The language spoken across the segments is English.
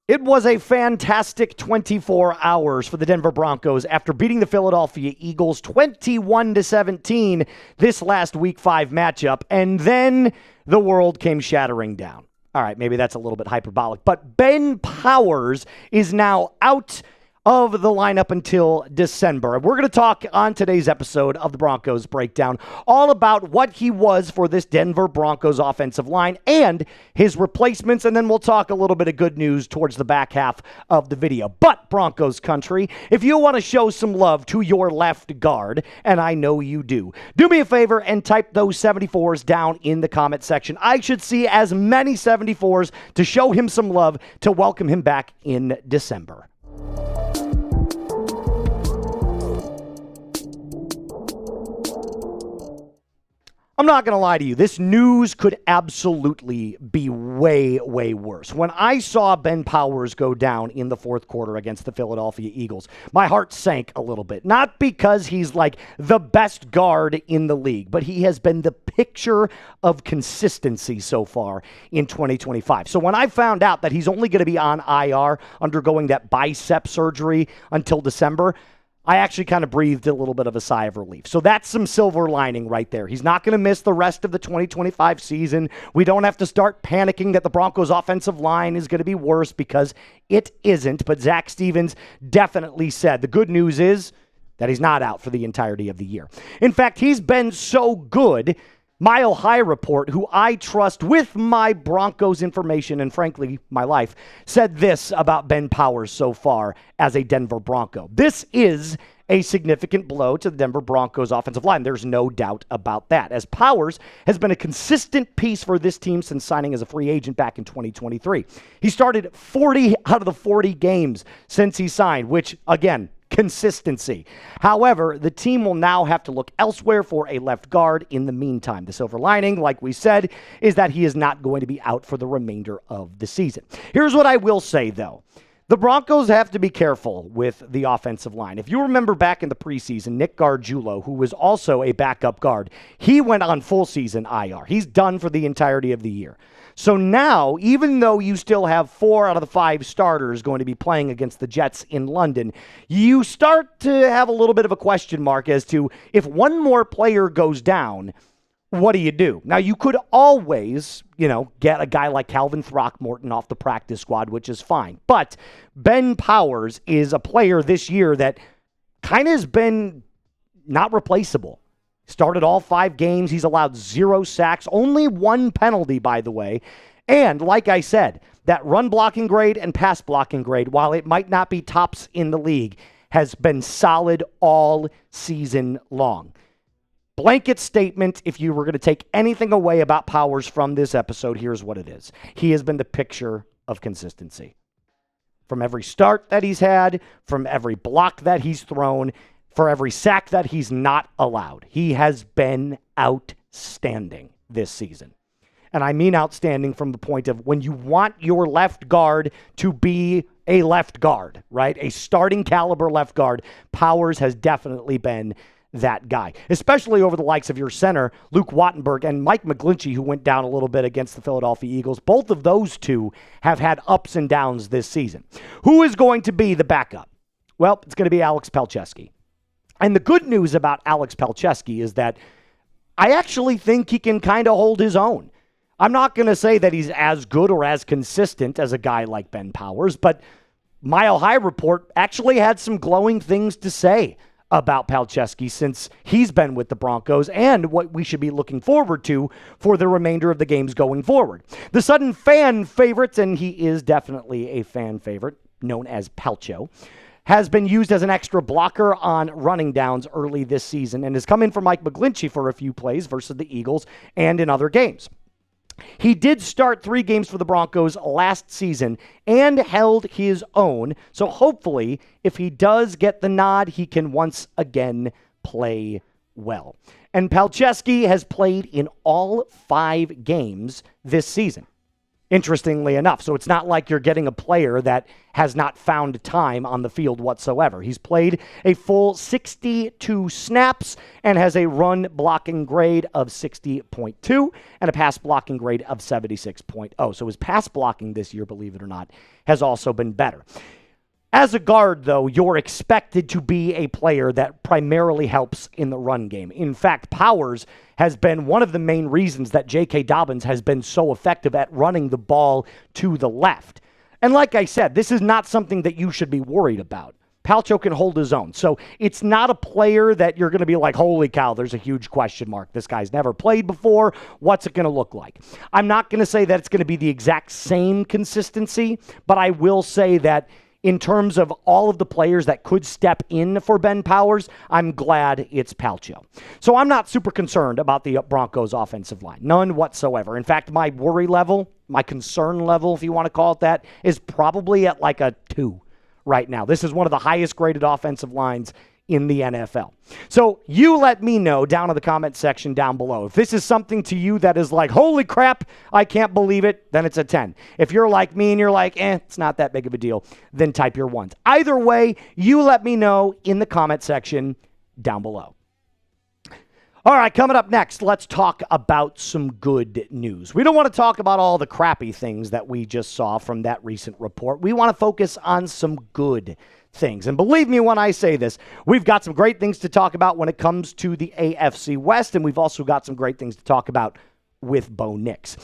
It was a fantastic 24 hours for the Denver Broncos after beating the Philadelphia Eagles 21-17 this last Week 5 matchup, and then the world came shattering down. All right, maybe that's a little bit hyperbolic, but Ben Powers is now out of the lineup until December. And we're going to talk on today's episode of the Broncos Breakdown all about what he was for this Denver Broncos offensive line and his replacements, and then we'll talk a little bit of good news towards the back half of the video. But Broncos country, if you want to show some love to your left guard, and I know you do me a favor and type those 74s down in the comment section. I should see as many 74s to show him some love to welcome him back in December. I'm not going to lie to you. This news could absolutely be way, way worse. When I saw Ben Powers go down in the fourth quarter against the Philadelphia Eagles, my heart sank a little bit. Not because he's like the best guard in the league, but he has been the picture of consistency so far in 2025. So when I found out that he's only going to be on IR undergoing that bicep surgery until December, I actually kind of breathed a little bit of a sigh of relief. So that's some silver lining right there. He's not going to miss the rest of the 2025 season. We don't have to start panicking that the Broncos offensive line is going to be worse, because it isn't. But Zach Stevens definitely said the good news is that he's not out for the entirety of the year. In fact, he's been so good. Mile High Report, who I trust with my Broncos information and frankly my life, said this about Ben Powers so far as a Denver Bronco. This is a significant blow to the Denver Broncos offensive line. There's no doubt about that, as Powers has been a consistent piece for this team since signing as a free agent back in 2023. He started 40 out of the 40 games since he signed, which, again, consistency. However, the team will now have to look elsewhere for a left guard in the meantime. The silver lining, like we said, is that he is not going to be out for the remainder of the season. Here's what I will say, though. The Broncos have to be careful with the offensive line. If you remember back in the preseason, Nick Gargiulo, who was also a backup guard, he went on full season IR. He's done for the entirety of the year. So now, even though you still have 4 out of the 5 starters going to be playing against the Jets in London, you start to have a little bit of a question mark as to if one more player goes down, what do you do? Now, you could always, get a guy like Calvin Throckmorton off the practice squad, which is fine. But Ben Powers is a player this year that kind of has been not replaceable. Started all 5 games. He's allowed 0 sacks, only 1 penalty, by the way. And like I said, that run blocking grade and pass blocking grade, while it might not be tops in the league, has been solid all season long. Blanket statement, if you were going to take anything away about Powers from this episode, here's what it is. He has been the picture of consistency. From every start that he's had, from every block that he's thrown, for every sack that he's not allowed, he has been outstanding this season. And I mean outstanding from the point of when you want your left guard to be a left guard, right? A starting caliber left guard, Powers has definitely been that guy, especially over the likes of your center, Luke Wattenberg, and Mike McGlinchey, who went down a little bit against the Philadelphia Eagles. Both of those two have had ups and downs this season. Who is going to be the backup? Well, it's going to be Alex Palczewski. And the good news about Alex Palczewski is that I actually think he can kind of hold his own. I'm not going to say that he's as good or as consistent as a guy like Ben Powers, but Mile High Report actually had some glowing things to say about Palczewski since he's been with the Broncos and what we should be looking forward to for the remainder of the games going forward. The sudden fan favorite, and he is definitely a fan favorite, known as Palcho, has been used as an extra blocker on running downs early this season and has come in for Mike McGlinchey for a few plays versus the Eagles and in other games. He did start 3 games for the Broncos last season and held his own. So hopefully, if he does get the nod, he can once again play well. And Palczewski has played in all 5 games this season. interestingly enough. So it's not like you're getting a player that has not found time on the field whatsoever. He's played a full 62 snaps and has a run blocking grade of 60.2 and a pass blocking grade of 76.0. So his pass blocking this year, believe it or not, has also been better. As a guard, though, you're expected to be a player that primarily helps in the run game. In fact, Powers has been one of the main reasons that J.K. Dobbins has been so effective at running the ball to the left. And like I said, this is not something that you should be worried about. Palcho can hold his own. So it's not a player that you're going to be like, holy cow, there's a huge question mark. This guy's never played before. What's it going to look like? I'm not going to say that it's going to be the exact same consistency, but I will say that in terms of all of the players that could step in for Ben Powers, I'm glad it's Palcho. So I'm not super concerned about the Broncos offensive line. None whatsoever. In fact, my worry level, my concern level, if you want to call it that, is probably at like a 2 right now. This is one of the highest graded offensive lines in the NFL. So you let me know down in the comment section down below. If this is something to you that is like, holy crap, I can't believe it, then it's a 10. If you're like me and you're like, it's not that big of a deal, then type your 1s. Either way, you let me know in the comment section down below. All right, coming up next, let's talk about some good news. We don't want to talk about all the crappy things that we just saw from that recent report. We want to focus on some good things. And believe me when I say this, we've got some great things to talk about when it comes to the AFC West, and we've also got some great things to talk about with Bo Nix.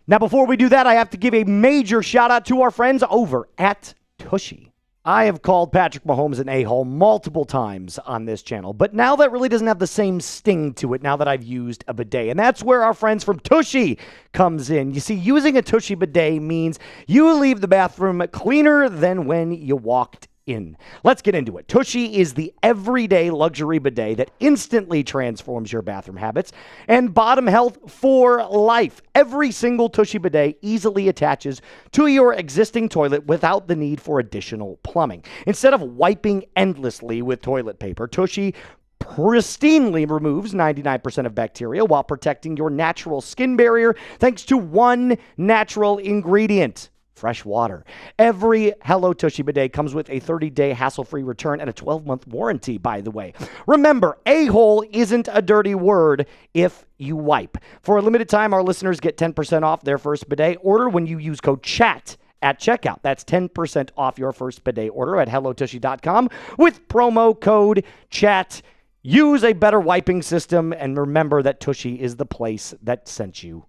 Now, before we do that, I have to give a major shout out to our friends over at Tushy. I have called Patrick Mahomes an a-hole multiple times on this channel, but now that really doesn't have the same sting to it now that I've used a bidet, and that's where our friends from Tushy comes in. You see, using a Tushy bidet means you leave the bathroom cleaner than when you walked in. Let's get into it. Tushy is the everyday luxury bidet that instantly transforms your bathroom habits and bottom health for life. Every single Tushy bidet easily attaches to your existing toilet without the need for additional plumbing. Instead of wiping endlessly with toilet paper, Tushy pristinely removes 99% of bacteria while protecting your natural skin barrier thanks to one natural ingredient: fresh water. Every Hello Tushy bidet comes with a 30-day hassle-free return and a 12-month warranty, by the way. Remember, a-hole isn't a dirty word if you wipe. For a limited time, our listeners get 10% off their first bidet order when you use code CHAT at checkout. That's 10% off your first bidet order at hellotushy.com with promo code CHAT. Use a better wiping system, and remember that Tushy is the place that sent you.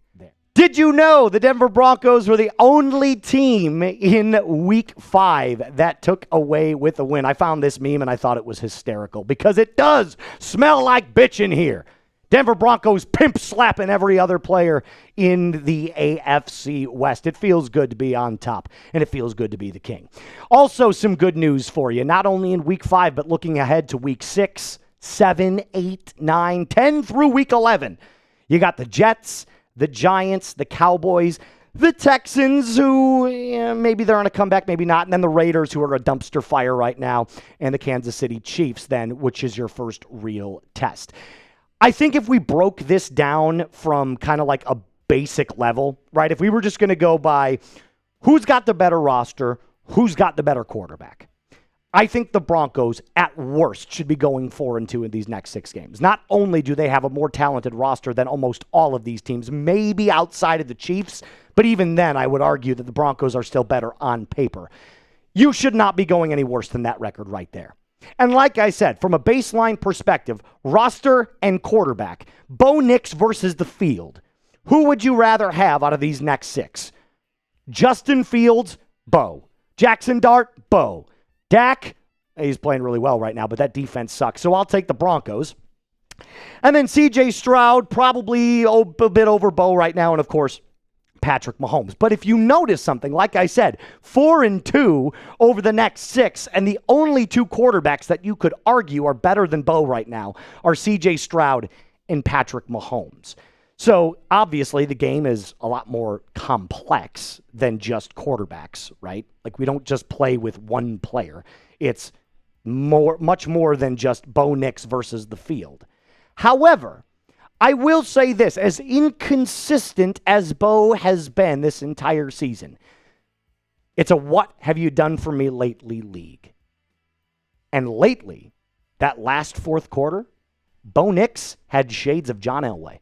Did you know the Denver Broncos were the only team in Week 5 that took away with a win? I found this meme and I thought it was hysterical because it does smell like bitch in here. Denver Broncos pimp slapping every other player in the AFC West. It feels good to be on top, and it feels good to be the king. Also, some good news for you, not only in Week 5, but looking ahead to Week 6, 7, 8, 9, 10 through Week 11. You got the Jets, the Giants, the Cowboys, the Texans, who maybe they're on a comeback, maybe not, and then the Raiders, who are a dumpster fire right now, and the Kansas City Chiefs then, which is your first real test. I think if we broke this down from kind of like a basic level, right, if we were just going to go by who's got the better roster, who's got the better quarterback, I think the Broncos, at worst, should be going 4-2 in these next 6 games. Not only do they have a more talented roster than almost all of these teams, maybe outside of the Chiefs, but even then, I would argue that the Broncos are still better on paper. You should not be going any worse than that record right there. And like I said, from a baseline perspective, roster and quarterback, Bo Nix versus the field, who would you rather have out of these next 6? Justin Fields, Bo. Jackson Dart, Bo. Dak, he's playing really well right now, but that defense sucks. So I'll take the Broncos. And then C.J. Stroud, probably a bit over Bo right now. And, of course, Patrick Mahomes. But if you notice something, like I said, 4-2 over the next 6, and the only 2 quarterbacks that you could argue are better than Bo right now are C.J. Stroud and Patrick Mahomes. So, obviously, the game is a lot more complex than just quarterbacks, right? Like, we don't just play with one player. It's much more than just Bo Nix versus the field. However, I will say this, as inconsistent as Bo has been this entire season, it's a what have you done for me lately league. And lately, that last fourth quarter, Bo Nix had shades of John Elway.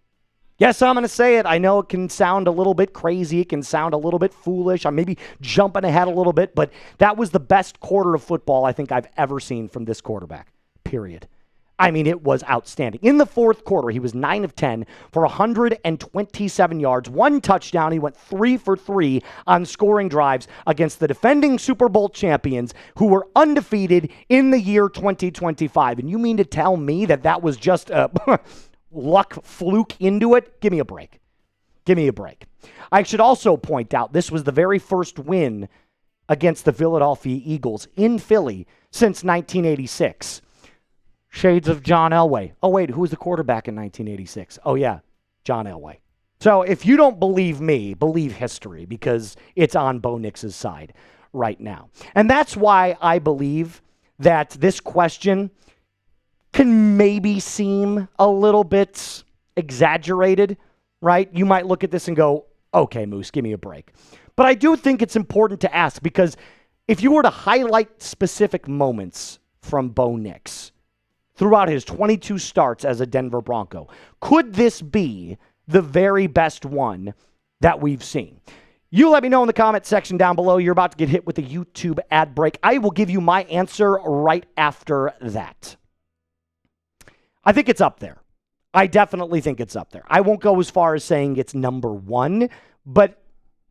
Yes, I'm going to say it. I know it can sound a little bit crazy. It can sound a little bit foolish. I'm maybe jumping ahead a little bit, but that was the best quarter of football I think I've ever seen from this quarterback, period. I mean, it was outstanding. In the fourth quarter, he was 9 of 10 for 127 yards, 1 touchdown. He went 3 for 3 on scoring drives against the defending Super Bowl champions who were undefeated in the year 2025. And you mean to tell me that that was just a luck fluke into it? Give me a break. Give me a break. I should also point out this was the very first win against the Philadelphia Eagles in Philly since 1986. Shades of John Elway. Oh, wait, who was the quarterback in 1986? Oh, yeah, John Elway. So if you don't believe me, believe history, because it's on Bo Nix's side right now. And that's why I believe that this question can maybe seem a little bit exaggerated, right? You might look at this and go, okay, Moose, give me a break. But I do think it's important to ask, because if you were to highlight specific moments from Bo Nix throughout his 22 starts as a Denver Bronco, could this be the very best one that we've seen? You let me know in the comment section down below. You're about to get hit with a YouTube ad break. I will give you my answer right after that. I think it's up there. I definitely think it's up there. I won't go as far as saying it's number 1, but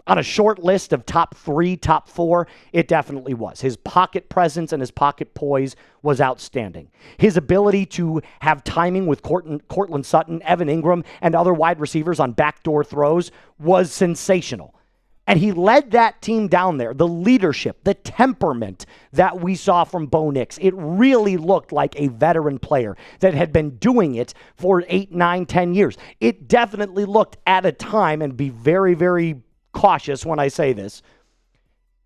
on a short list of top 3, top 4, it definitely was. His pocket presence and his pocket poise was outstanding. His ability to have timing with Cortland Sutton, Evan Ingram, and other wide receivers on backdoor throws was sensational. And he led that team down there. The leadership, the temperament that we saw from Bo Nix, it really looked like a veteran player that had been doing it for 8, 9, 10 years. It definitely looked at a time, and be very, very cautious when I say this,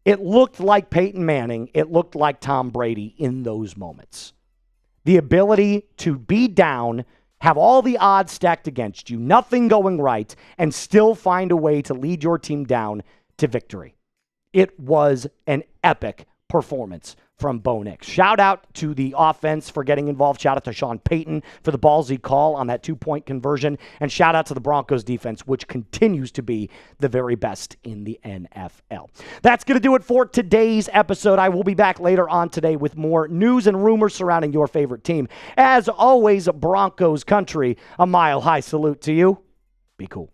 it looked like Peyton Manning, it looked like Tom Brady in those moments. The ability to be down, have all the odds stacked against you, nothing going right, and still find a way to lead your team down to victory. It was an epic performance from Bo Nix. Shout out to the offense for getting involved. Shout out to Sean Payton for the ballsy call on that 2-point conversion. And shout out to the Broncos defense, which continues to be the very best in the NFL. That's going to do it for today's episode. I will be back later on today with more news and rumors surrounding your favorite team. As always, Broncos country, a mile-high salute to you. Be cool.